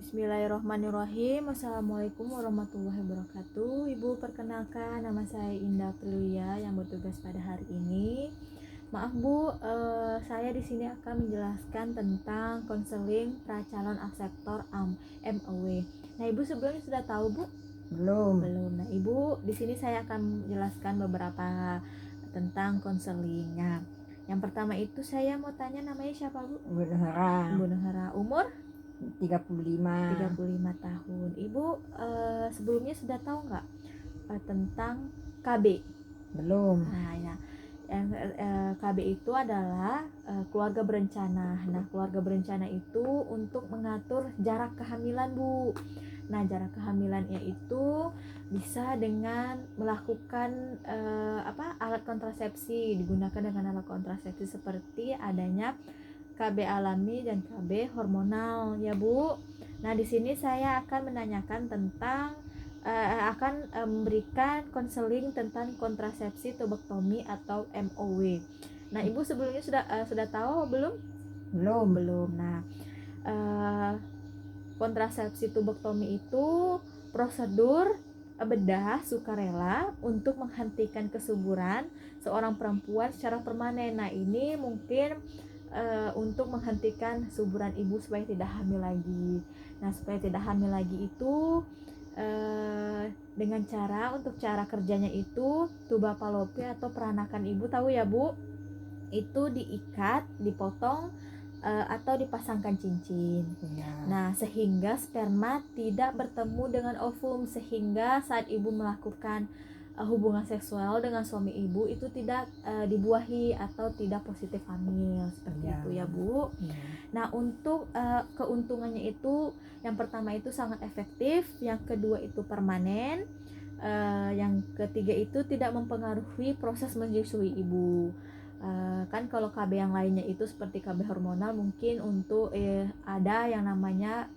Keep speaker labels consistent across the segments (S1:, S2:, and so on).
S1: Bismillahirrahmanirrahim. Assalamualaikum warahmatullahi wabarakatuh. Ibu, perkenalkan, nama saya Indah Prilia yang bertugas pada hari ini. Maaf Bu, saya di sini akan menjelaskan tentang konseling pra-calon akseptor MOW. Nah, Ibu sebelumnya sudah tahu Bu?
S2: Belum.
S1: Nah, Ibu, di sini saya akan menjelaskan beberapa tentang konselingnya. Yang pertama itu saya mau tanya, namanya siapa Bu?
S2: Bu Nuhara.
S1: Bu Nuhara. Umur
S2: 35.
S1: 35 tahun. Ibu sebelumnya sudah tahu nggak tentang KB?
S2: Belum.
S1: Nah, ya. Yang KB itu adalah keluarga berencana. Nah, keluarga berencana itu untuk mengatur jarak kehamilan, Bu. Nah, jarak kehamilannya itu bisa dengan melakukan alat kontrasepsi, digunakan dengan alat kontrasepsi seperti adanya KB alami dan KB hormonal ya Bu. Nah, di sini saya akan menanyakan tentang memberikan konseling tentang kontrasepsi tubektomi atau MOW. Nah, Ibu sebelumnya sudah tahu belum? Belum. Nah, kontrasepsi tubektomi itu prosedur bedah sukarela untuk menghentikan kesuburan seorang perempuan secara permanen. Nah, ini mungkin untuk menghentikan suburan ibu supaya tidak hamil lagi. Nah, supaya tidak hamil lagi itu dengan cara kerjanya itu tuba falopi atau peranakan ibu, tahu ya Bu? Itu diikat, dipotong atau dipasangkan cincin.
S2: Ya.
S1: Nah, sehingga sperma tidak bertemu dengan ovum, sehingga saat ibu melakukan hubungan seksual dengan suami ibu itu tidak dibuahi atau tidak positif hamil seperti itu ya Bu. Nah, untuk keuntungannya itu yang pertama itu sangat efektif, yang kedua itu permanen, yang ketiga itu tidak mempengaruhi proses menyusui ibu. Kan kalau KB yang lainnya itu seperti KB hormonal mungkin untuk ada yang namanya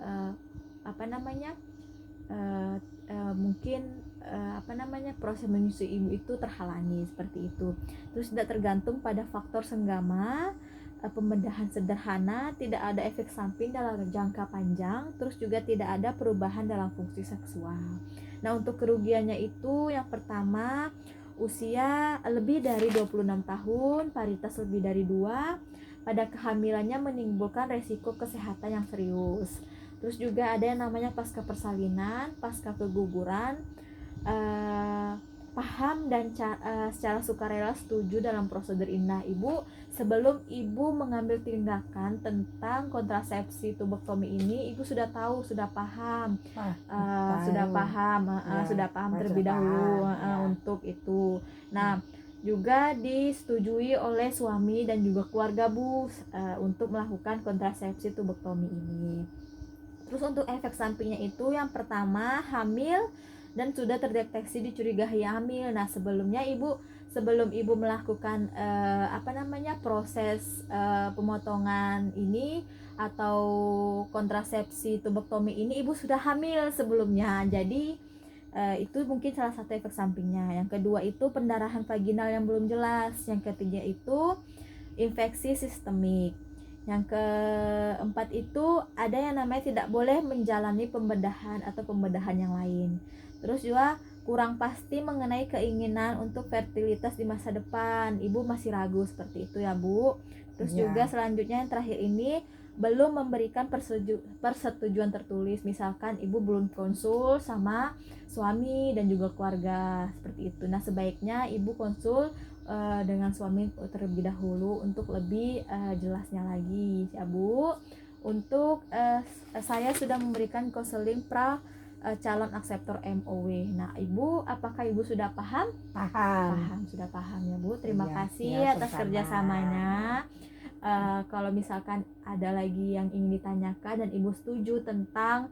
S1: proses menyusui ibu itu terhalangi seperti itu. Terus tidak tergantung pada faktor senggama, pembedahan sederhana, tidak ada efek samping dalam jangka panjang, terus juga tidak ada perubahan dalam fungsi seksual. Nah, untuk kerugiannya itu yang pertama, usia lebih dari 26 tahun, paritas lebih dari 2, pada kehamilannya menimbulkan resiko kesehatan yang serius. Terus juga ada yang namanya pasca persalinan, pasca keguguran, paham dan secara sukarela setuju dalam prosedur ini. Nah, Ibu, sebelum Ibu mengambil tindakan tentang kontrasepsi tubektomi ini, Ibu sudah tahu, sudah paham, sudah paham terlebih dahulu untuk itu. Nah, juga disetujui oleh suami dan juga keluarga Bu untuk melakukan kontrasepsi tubektomi ini. Terus untuk efek sampingnya itu yang pertama, hamil dan sudah terdeteksi dicurigai hamil. Nah, sebelum Ibu melakukan proses pemotongan ini atau kontrasepsi tubektomi ini, Ibu sudah hamil sebelumnya. Jadi itu mungkin salah satu efek sampingnya. Yang kedua itu pendarahan vaginal yang belum jelas. Yang ketiga itu infeksi sistemik. Yang keempat itu ada yang namanya tidak boleh menjalani pembedahan atau pembedahan yang lain. Terus juga kurang pasti mengenai keinginan untuk fertilitas di masa depan. Ibu masih ragu seperti itu ya Bu. Terus juga selanjutnya yang terakhir ini belum memberikan persetujuan tertulis. Misalkan ibu belum konsul sama suami dan juga keluarga seperti itu. Nah, sebaiknya ibu konsul dengan suami terlebih dahulu untuk lebih jelasnya lagi ya Bu. Untuk saya sudah memberikan konseling calon akseptor MOW. Nah, Ibu, apakah Ibu sudah paham?
S2: Paham.
S1: Sudah paham ya Bu. Terima kasih
S2: Ya,
S1: atas kerjasamanya. Kalau misalkan ada lagi yang ingin ditanyakan dan Ibu setuju tentang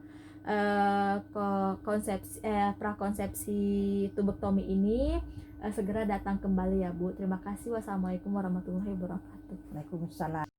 S1: prakonsepsi tubektomi ini, segera datang kembali ya Bu. Terima kasih. Wassalamualaikum warahmatullahi wabarakatuh.
S2: Waalaikumsalam.